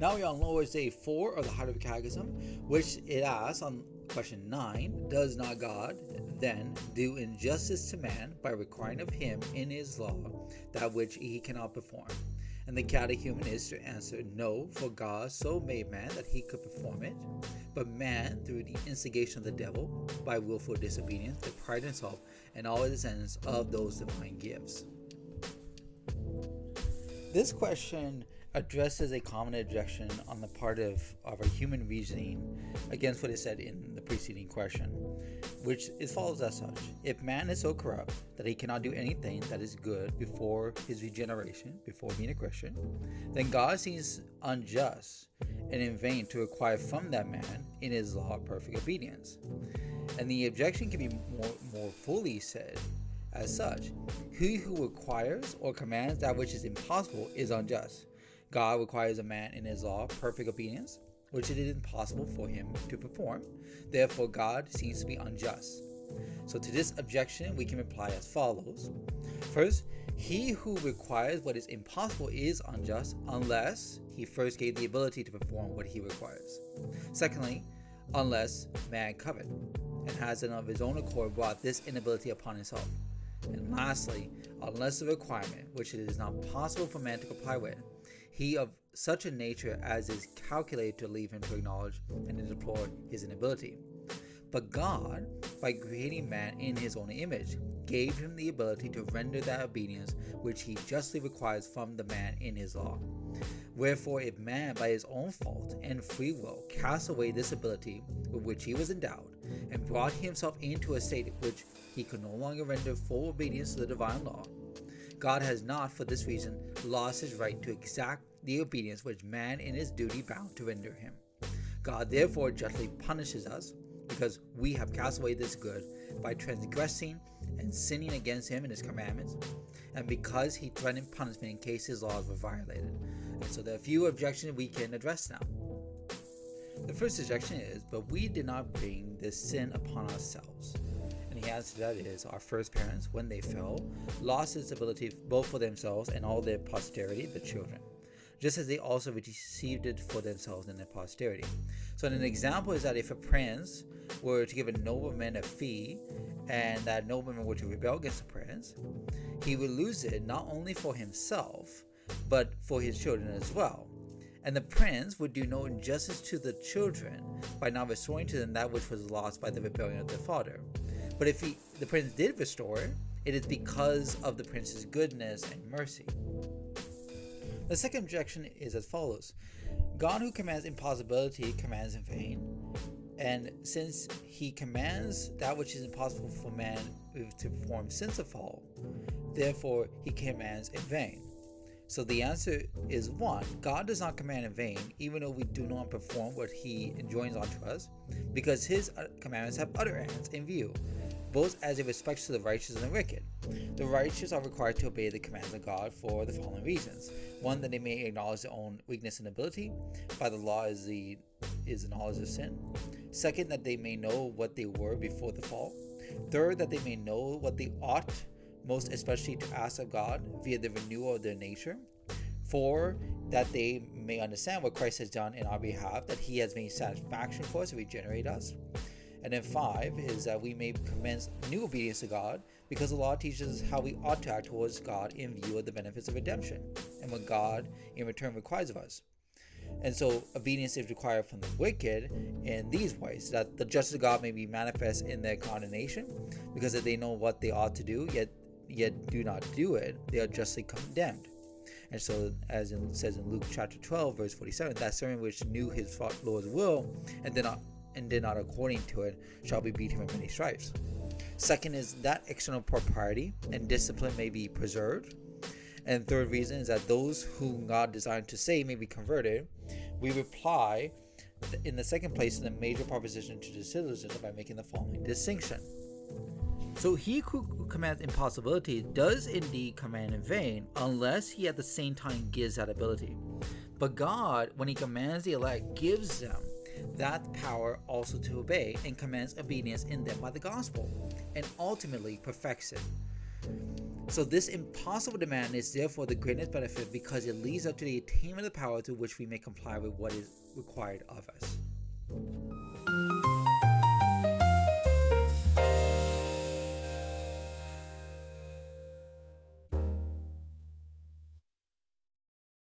Now we are on Lord's Day 4 of the Heidelberg Catechism, which it asks on question 9, does not God then do injustice to man by requiring of him in his law that which he cannot perform? And the catechumen is to answer, no, for God so made man that he could perform it, but man, through the instigation of the devil, by willful disobedience, deprived himself and all his descendants of those divine gifts. This question addresses a common objection on the part of our human reasoning against what is said in the preceding question, which is follows as such. If man is so corrupt that he cannot do anything that is good before his regeneration, before being a Christian, then God seems unjust and in vain to require from that man in his law perfect obedience. And the objection can be more fully said as such. He who requires or commands that which is impossible is unjust. God requires a man in his law perfect obedience, which it is impossible for him to perform. Therefore, God seems to be unjust. So to this objection, we can reply as follows. First, he who requires what is impossible is unjust unless he first gave the ability to perform what he requires. Secondly, unless man covet and has of his own accord brought this inability upon himself. And lastly, unless the requirement, which it is not possible for man to comply with, he of such a nature as is calculated to leave him to acknowledge and to deplore his inability. But God, by creating man in his own image, gave him the ability to render that obedience which he justly requires from the man in his law. Wherefore, if man by his own fault and free will cast away this ability with which he was endowed, and brought himself into a state in which he could no longer render full obedience to the divine law, God has not, for this reason, lost his right to exact the obedience which man in his duty bound to render him. God therefore justly punishes us, because we have cast away this good by transgressing and sinning against him and his commandments, and because he threatened punishment in case his laws were violated. And so there are a few objections we can address now. The first objection is, but we did not bring this sin upon ourselves. And the answer to that is, our first parents, when they fell, lost its ability both for themselves and all their posterity, the children, just as they also received it for themselves and their posterity. So an example is that if a prince were to give a nobleman a fee, and that nobleman were to rebel against the prince, he would lose it not only for himself, but for his children as well. And the prince would do no injustice to the children by not restoring to them that which was lost by the rebellion of their father. But if the prince did restore it, it is because of the prince's goodness and mercy. The second objection is as follows. God, who commands impossibility, commands in vain. And since he commands that which is impossible for man to perform since the fall, therefore he commands in vain. So the answer is 1. God does not command in vain, even though we do not perform what he enjoins unto us, because his commandments have other ends in view, both as it respects to the righteous and the wicked. The righteous are required to obey the commands of God for the following reasons. 1, that they may acknowledge their own weakness and ability. By the law is the knowledge of sin. 2nd, that they may know what they were before the fall. 3rd, that they may know what they ought, most especially to ask of God via the renewal of their nature. 4, that they may understand what Christ has done in our behalf, that he has made satisfaction for us to regenerate us. And then 5 is that we may commence new obedience to God, because the law teaches us how we ought to act towards God in view of the benefits of redemption and what God in return requires of us. And so obedience is required from the wicked in these ways, that the justice of God may be manifest in their condemnation, because if they know what they ought to do, yet do not do it, they are justly condemned. And so, as it says in Luke chapter 12, verse 47, that servant which knew his Lord's will and did not according to it shall be beaten with many stripes. 2nd is that external propriety and discipline may be preserved. And 3rd reason is that those whom God designed to save may be converted. We reply in the second place in the major proposition to the syllogism by making the following distinction. So he who commands impossibility does indeed command in vain, unless he at the same time gives that ability. But God, when he commands the elect, gives them that power also to obey, and commands obedience in them by the gospel, and ultimately perfects it. So this impossible demand is therefore the greatest benefit, because it leads up to the attainment of the power to which we may comply with what is required of us.